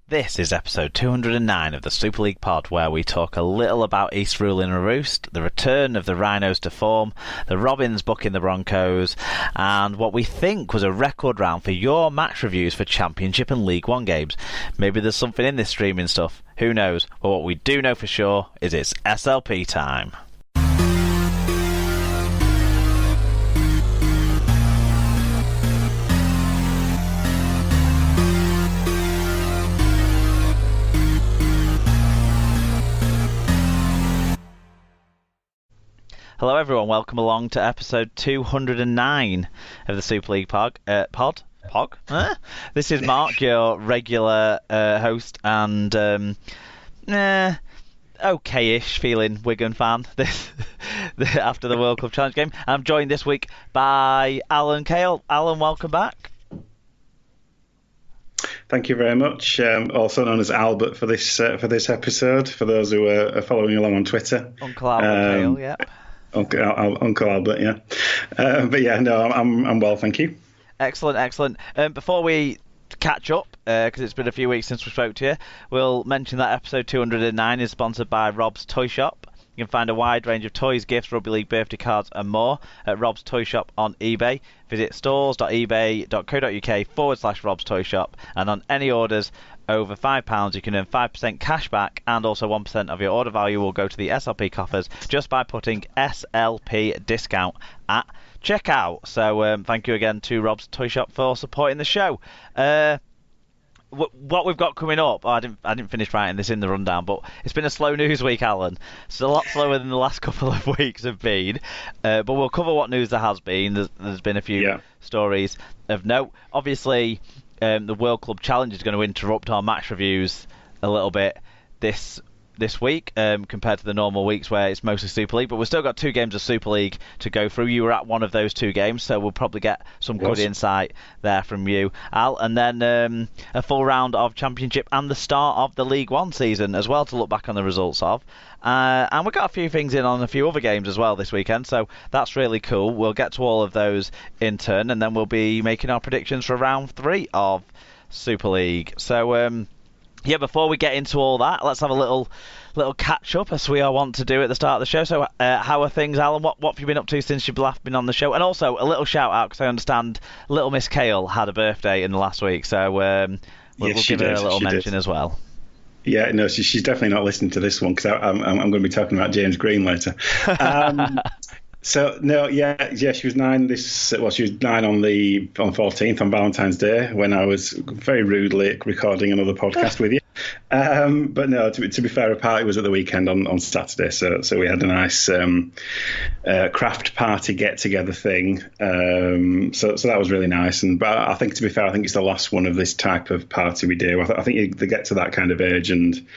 This is episode 209 of the Super League pod, where we talk a little about East ruling a roost, the return of the Rhinos to form, the Robins booking the Broncos, and what we think was a record round for your match reviews for Championship and League One games. Maybe there's something in this streaming stuff, who knows, but what we do know for sure is it's SLP time. Hello everyone, welcome along to episode 209 of the Super League pod. This is Mark, your regular host and okay-ish feeling Wigan fan after the World Cup Challenge game. I'm joined this week by Alan Cale. Alan, welcome back. Thank you very much. Also known as Albert for this episode, for those who are following along on Twitter. Uncle Albert Cale, yep. Uncle Albert, yeah. But yeah, no, I'm well, thank you. Excellent. Before we catch up, because it's been a few weeks since we spoke to you, we'll mention that episode 209 is sponsored by Rob's Toy Shop. You can find a wide range of toys, gifts, Rugby League birthday cards and more at Rob's Toy Shop on eBay. Visit stores.ebay.co.uk/Rob's Toy Shop, and on any orders over £5 you can earn 5% cash back, and also 1% of your order value will go to the SLP coffers just by putting SLP discount at checkout. So thank you again to Rob's Toy Shop for supporting the show. What we've got coming up, I didn't finish writing this in the rundown, but it's been a slow news week, Alan. It's a lot slower than the last couple of weeks have been, but we'll cover what news there has been. There's been a few stories of note. Obviously, the World Club Challenge is going to interrupt our match reviews a little bit this week compared to the normal weeks where it's mostly Super League, but we've still got 2 games of Super League to go through. You were at one of those 2 games, so we'll probably get some good insight there from you, Al, and then a full round of Championship and the start of the League One season as well to look back on the results of. And we've got a few things in on a few other games as well this weekend, so that's really cool. We'll get to all of those in turn, and then we'll be making our predictions for round 3 of Super League. So before we get into all that, let's have a little catch up, as we all want to do at the start of the show. So how are things, Alan? What have you been up to since you've last been on the show? And also a little shout out, because I understand little Miss Cale had a birthday in the last week, so we'll give her a little mention as well. Yeah, no, she's definitely not listening to this one, because I'm going to be talking about James Green later. So no, she was 9 she was 9 on the 14th on Valentine's Day, when I was very rudely recording another podcast with you. But no, to be fair, a party was at the weekend on Saturday, so we had a nice craft party get together thing. So that was really nice. But I think, to be fair, I think it's the last one of this type of party we do. I think they get to that kind of age and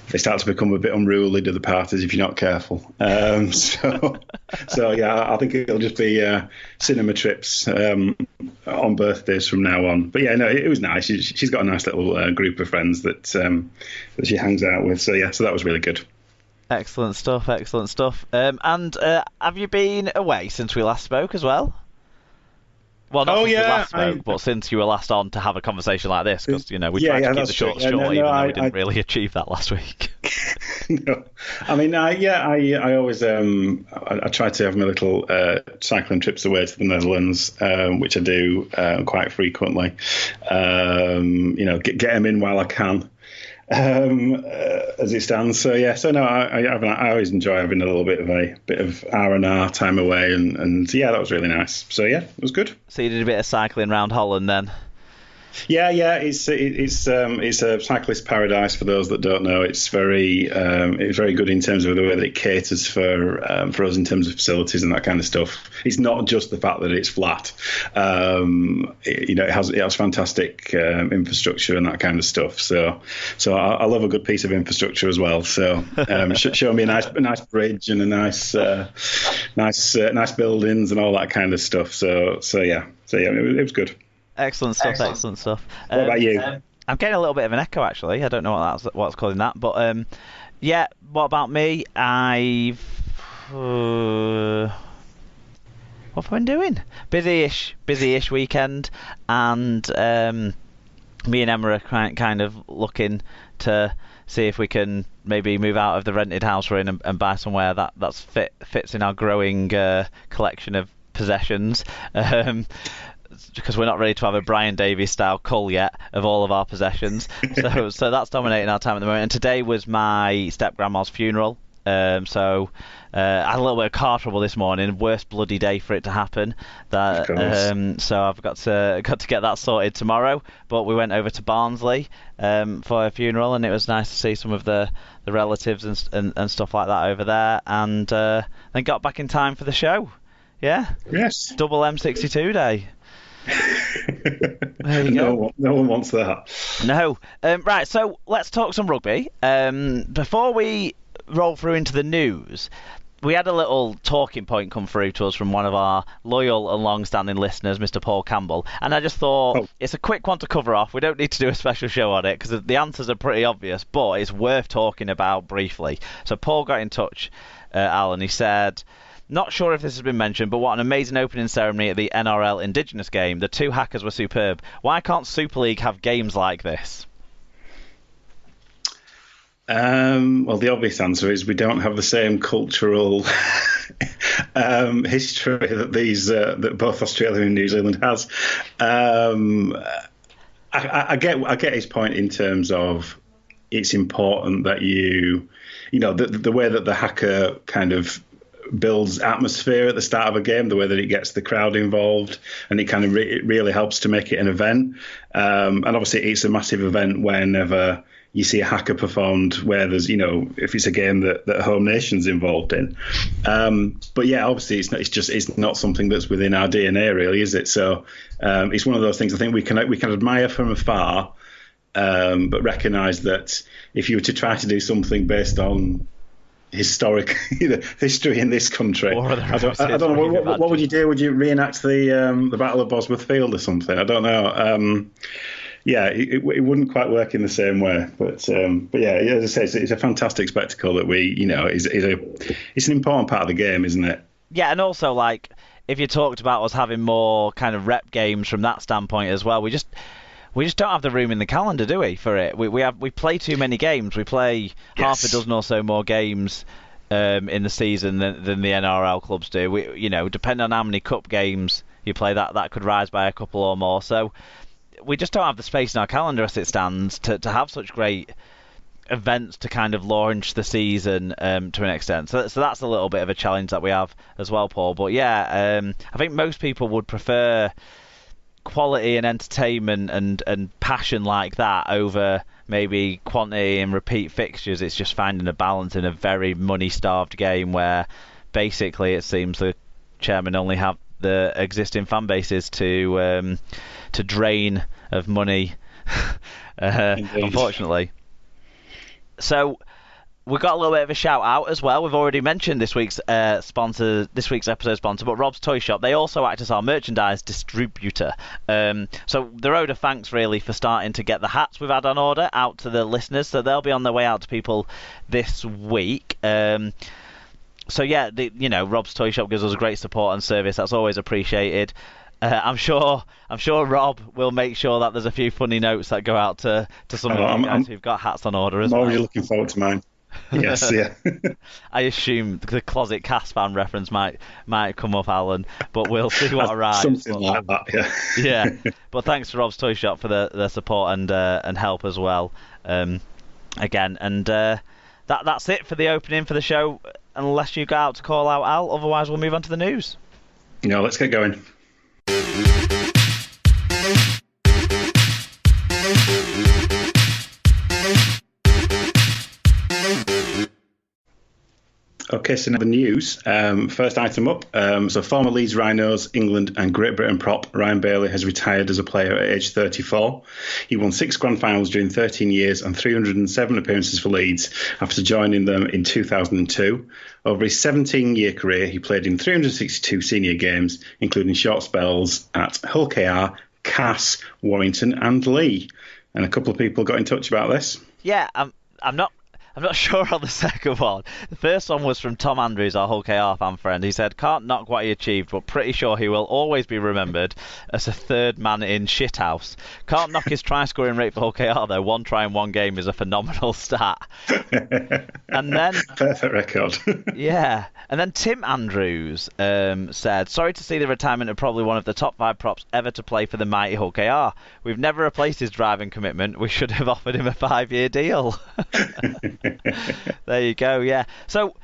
they start to become a bit unruly to the parties if you're not careful. So yeah, I think it'll just be cinema trips on birthdays from now on. But yeah, no, it was nice. She's got a nice little group of friends that she hangs out with. So yeah, so that was really good. Excellent stuff. And have you been away since we last spoke as well? Well, not since we last spoke, but since you were last on to have a conversation like this, because we tried to keep the short short, even though we didn't really achieve that last week. No, I mean, I always I try to have my little cycling trips away to the Netherlands, which I do quite frequently. Get them in while I can. As it stands, so no, I always enjoy having a little bit of R&R time away, and yeah, that was really nice. So yeah, it was good. So you did a bit of cycling around Holland then? Yeah, it's a cyclist paradise for those that don't know. It's very good in terms of the way that it caters for us in terms of facilities and that kind of stuff. It's not just the fact that it's flat. It has fantastic infrastructure and that kind of stuff. So I love a good piece of infrastructure as well. So show me a nice bridge and a nice buildings and all that kind of stuff. So yeah, it was good. Excellent stuff. What about you? I'm getting a little bit of an echo, actually. I don't know what's causing that, but what about me? What have I been doing? Busy-ish weekend, and me and Emma are kind of looking to see if we can maybe move out of the rented house we're in and buy somewhere that's fits in our growing collection of possessions. Because we're not ready to have a Brian Davies style cull yet of all of our possessions. So that's dominating our time at the moment. And today was my step-grandma's funeral. So I had a little bit of car trouble this morning. Worst bloody day for it to happen. So I've got to get that sorted tomorrow. But we went over to Barnsley for a funeral, and it was nice to see some of the relatives and stuff like that over there. And then got back in time for the show. Yeah. Yes. Double M62 day. There you go. No one wants that. No. Right, so let's talk some rugby. Before we roll through into the news, we had a little talking point come through to us from one of our loyal and long-standing listeners, Mr. Paul Campbell, and I just thought it's a quick one to cover off. We don't need to do a special show on it because the answers are pretty obvious, but it's worth talking about briefly. So Paul got in touch, Alan. He said, not sure if this has been mentioned, but what an amazing opening ceremony at the NRL Indigenous game. The two hackers were superb. Why can't Super League have games like this? Well, the obvious answer is we don't have the same cultural history that that both Australia and New Zealand has. I get his point in terms of it's important that the way that the hacker kind of builds atmosphere at the start of a game, the way that it gets the crowd involved, and it kind of it really helps to make it an event. And obviously, it's a massive event whenever you see a hacker performed, where there's if it's a game that home nation's involved in. But yeah, obviously, it's not something that's within our DNA, really, is it? So it's one of those things I think we can admire from afar, but recognise that if you were to try to do something based on historic history in this country, I don't know what would you do? Would you reenact the Battle of Bosworth Field or something? I don't know. It wouldn't quite work in the same way, but yeah, as I say, it's a fantastic spectacle that it's an important part of the game, isn't it? Yeah, and also if you talked about us having more kind of rep games from that standpoint as well, we just don't have the room in the calendar, do we, for it? We play too many games. We play half a dozen or so more games in the season than the NRL clubs do. Depending on how many cup games you play, that could rise by a couple or more. So we just don't have the space in our calendar as it stands to have such great events to kind of launch the season to an extent. So that's a little bit of a challenge that we have as well, Paul. But yeah, I think most people would prefer quality and entertainment and passion like that over maybe quantity and repeat fixtures. It's just finding a balance in a very money-starved game where basically it seems the chairman only have the existing fan bases to drain of money, unfortunately. So we've got a little bit of a shout out as well. We've already mentioned this week's episode sponsor, but Rob's Toy Shop. They also act as our merchandise distributor. So they're owed a thanks really for starting to get the hats we've had on order out to the listeners. So they'll be on their way out to people this week. So yeah, Rob's Toy Shop gives us great support and service. That's always appreciated. I'm sure Rob will make sure that there's a few funny notes that go out to some of you guys who've got hats on order as well. I'm already looking forward to mine. Yes, yeah. I assume the Closet Cast fan reference might come up, Alan, but we'll see what arrives. Something like that, yeah. Yeah, but thanks to Rob's Toy Shop for the support and help as well. Again, and that's it for the opening for the show. Unless you go out to call out Al, otherwise we'll move on to the news. Let's get going. Okay, so now the news. First item up. So former Leeds Rhinos, England and Great Britain prop Ryan Bailey has retired as a player at age 34. He won 6 grand finals during 13 years and 307 appearances for Leeds after joining them in 2002. Over his 17-year career, he played in 362 senior games, including short spells at Hull KR, Cass, Warrington and Lee. And a couple of people got in touch about this. Yeah, I'm not I'm not sure on the second one. The first one was from Tom Andrews, our Hull KR fan friend. He said, can't knock what he achieved, but pretty sure he will always be remembered as a third man in shithouse. Can't knock his try scoring rate for Hull KR, though. 1 try in 1 game is a phenomenal stat. And then... Perfect record. Yeah. And then Tim Andrews said, sorry to see the retirement of probably one of the top 5 props ever to play for the mighty Hull KR. We've never replaced his driving commitment. We should have offered him a 5-year deal. There you go, yeah. So,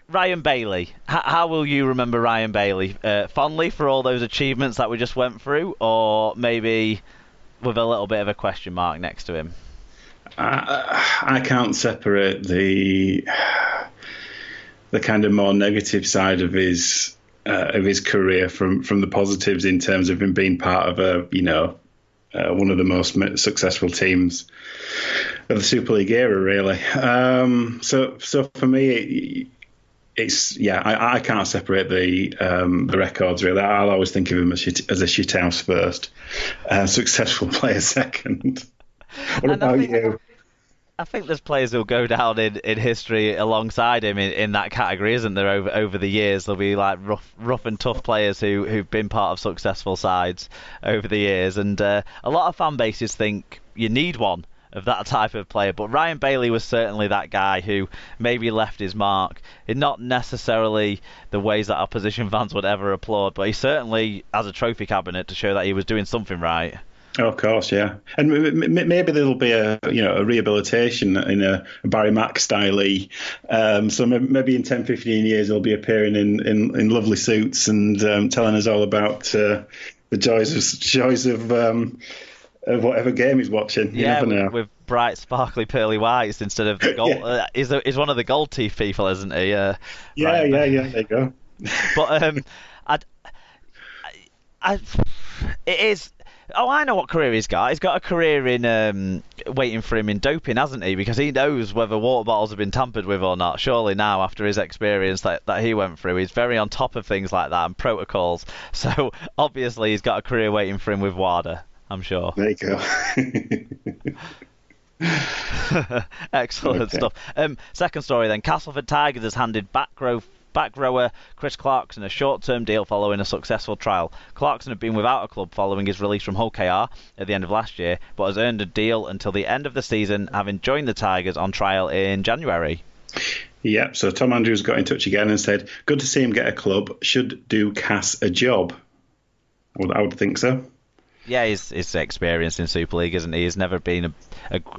Ryan Bailey. How will you remember Ryan Bailey? Fondly for all those achievements that we just went through, or maybe with a little bit of a question mark next to him? I can't separate the kind of more negative side of his career from the positives in terms of him being part of one of the most successful teams of the Super League era, really. So for me, I can't separate the records, really. I'll always think of him as a shithouse first, successful player second. What about you? I think there's players who'll go down in history alongside him in that category, isn't there? Over the years, there'll be like rough and tough players who've been part of successful sides over the years, and a lot of fan bases think you need one of that type of player. But Ryan Bailey was certainly that guy who maybe left his mark in not necessarily the ways that opposition fans would ever applaud, but he certainly has a trophy cabinet to show that he was doing something right. Oh, of course, yeah, and maybe there'll be a rehabilitation in a Barry Mack style. So maybe in 10, 15 years he'll be appearing in lovely suits and telling us all about the joys of whatever game he's watching. You never know. With bright, sparkly, pearly whites instead of the gold. Yeah. He's one of the gold teeth people, isn't he? Yeah. There you go. But it is. Oh, I know what career he's got. He's got a career in waiting for him in doping, hasn't he? Because he knows whether water bottles have been tampered with or not. Surely now, after his experience that he went through, he's very on top of things like that and protocols. So obviously he's got a career waiting for him with WADA, I'm sure. There you go. Excellent stuff. Second story then. Castleford Tigers has handed back rower Chris Clarkson a short-term deal following a successful trial. Clarkson had been without a club following his release from Hull KR at the end of last year, but has earned a deal until the end of the season, having joined the Tigers on trial in January. Yep, so Tom Andrews got in touch again and said, good to see him get a club, should do Cass a job. I would think so. Yeah, he's experienced in Super League, isn't he? He's never been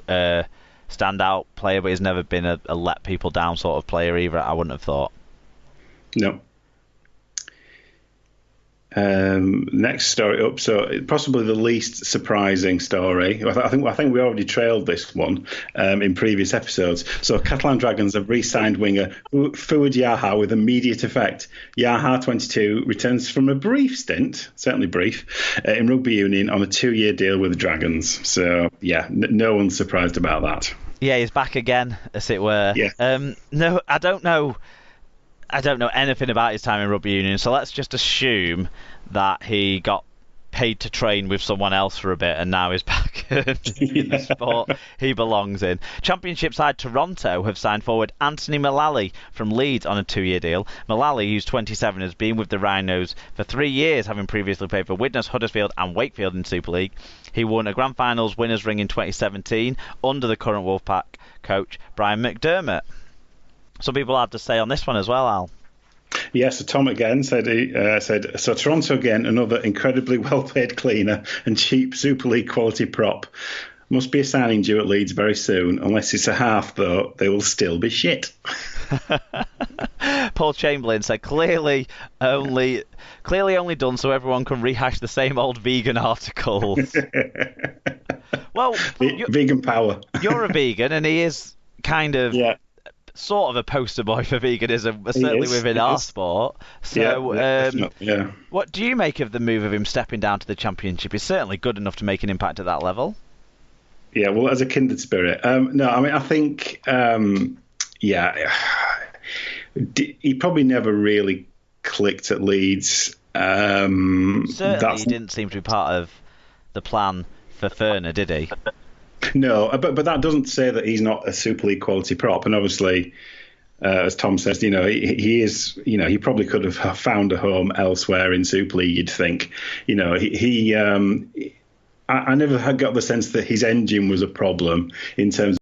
a standout player, but he's never been a let people down sort of player either, I wouldn't have thought. No. Next story up, so possibly the least surprising story. I think we already trailed this one in previous episodes. So Catalan Dragons have re-signed winger Fuad Yaha with immediate effect. Yaha, 22, returns from a brief stint, certainly brief, in rugby union on a 2-year deal with the Dragons. So yeah, no one's surprised about that. Yeah, he's back again, as it were. Yeah. No, I don't know anything about his time in rugby union, so let's just assume that he got paid to train with someone else for a bit and now is back in the sport he belongs in. Championship side Toronto have signed forward Anthony Mullally from Leeds on a 2-year deal. Mullally, who's 27, has been with the Rhinos for 3 years, having previously played for Widnes, Huddersfield and Wakefield in Super League. He won a Grand Finals winners' ring in 2017 under the current Wolfpack coach Brian McDermott. Some people had to say on this one as well, Al. Yes, so Tom again said, so Toronto again, another incredibly well-paid cleaner and cheap Super League quality prop. Must be a signing due at Leeds very soon. Unless it's a half, though, they will still be shit. Paul Chamberlain said, clearly only done so everyone can rehash the same old vegan articles. Well, vegan power. You're a vegan, and he is kind of... Yeah. Sort of a poster boy for veganism, certainly within our sport. So, what do you make of the move of him stepping down to the Championship? He's certainly good enough to make an impact at that level. Yeah, well, as a kindred spirit. No, I mean, I think, he probably never really clicked at Leeds. Certainly he didn't seem to be part of the plan for Ferner, did he? No, but that doesn't say that he's not a Super League quality prop. And obviously, as Tom says, he is, he probably could have found a home elsewhere in Super League, you'd think. I never had got the sense that his engine was a problem in terms